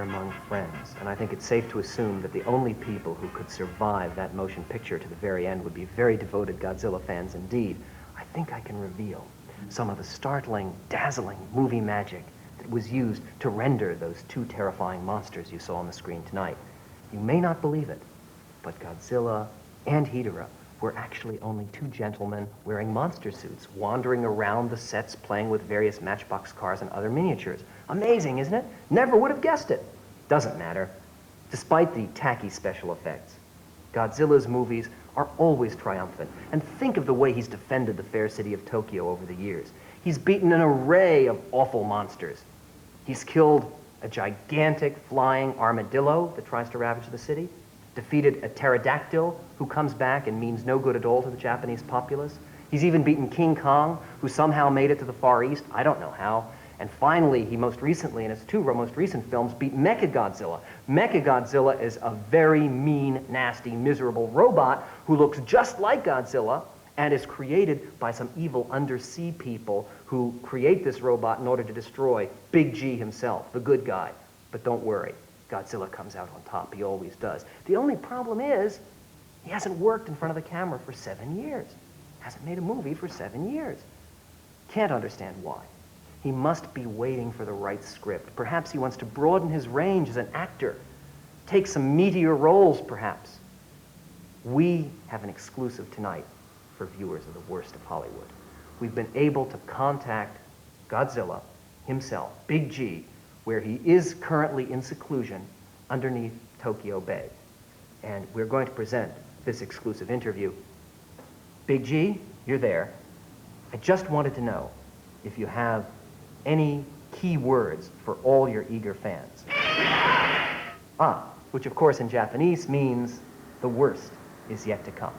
among friends, and I think it's safe to assume that the only people who could survive that motion picture to the very end would be very devoted Godzilla fans indeed. I think I can reveal some of the startling, dazzling movie magic that was used to render those two terrifying monsters you saw on the screen tonight. You may not believe it, but Godzilla and Ghidorah were actually only two gentlemen wearing monster suits, wandering around the sets playing with various Matchbox cars and other miniatures. Amazing, isn't it? Never would have guessed it. Doesn't matter. Despite the tacky special effects, Godzilla's movies are always triumphant. And think of the way he's defended the fair city of Tokyo over the years. He's beaten an array of awful monsters. He's killed a gigantic flying armadillo that tries to ravage the city, defeated a pterodactyl who comes back and means no good at all to the Japanese populace. He's even beaten King Kong, who somehow made it to the Far East. I don't know how. And finally, he most recently, in his two most recent films, beat Mechagodzilla. Mechagodzilla is a very mean, nasty, miserable robot who looks just like Godzilla and is created by some evil undersea people who create this robot in order to destroy Big G himself, the good guy. But don't worry, Godzilla comes out on top. He always does. The only problem is he hasn't worked in front of the camera for 7 years. Hasn't made a movie for 7 years. Can't understand why. He must be waiting for the right script. Perhaps he wants to broaden his range as an actor. Take some meatier roles, perhaps. We have an exclusive tonight for viewers of the worst of Hollywood. We've been able to contact Godzilla himself, Big G, where he is currently in seclusion underneath Tokyo Bay. And we're going to present this exclusive interview. Big G, you're there. I just wanted to know if you have any key words for all your eager fans. Which of course in Japanese means the worst is yet to come.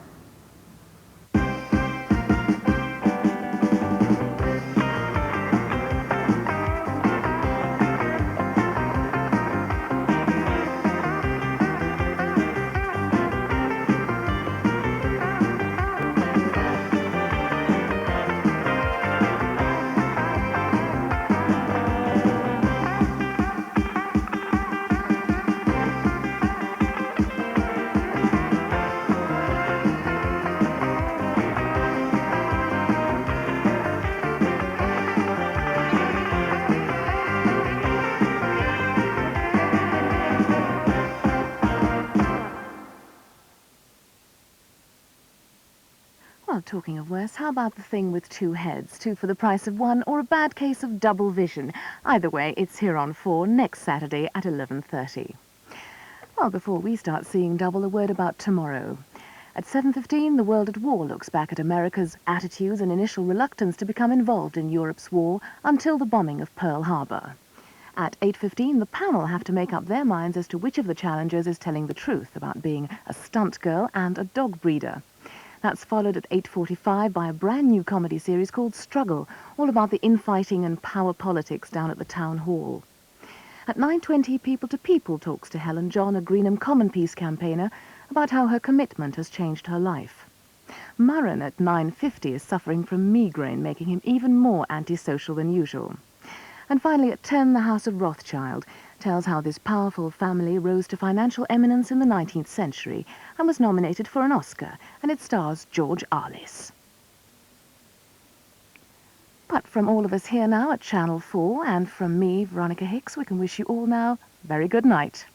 Well, talking of worse, how about the thing with two heads, two for the price of one, or a bad case of double vision? Either way, it's here on 4 next Saturday at 11:30. Well, before we start seeing double, a word about tomorrow. At 7:15, The World at War looks back at America's attitudes and initial reluctance to become involved in Europe's war until the bombing of Pearl Harbor. At 8:15, the panel have to make up their minds as to which of the challengers is telling the truth about being a stunt girl and a dog breeder. That's followed at 8:45 by a brand new comedy series called Struggle, all about the infighting and power politics down at the town hall. At 9:20, People to People talks to Helen John, a Greenham Common Peace campaigner, about how her commitment has changed her life. Murren at 9:50 is suffering from migraine, making him even more antisocial than usual. And finally, at 10, the House of Rothschild tells how this powerful family rose to financial eminence in the 19th century and was nominated for an Oscar, and it stars George Arliss. But from all of us here now at Channel 4, and from me, Veronica Hicks, we can wish you all now very good night.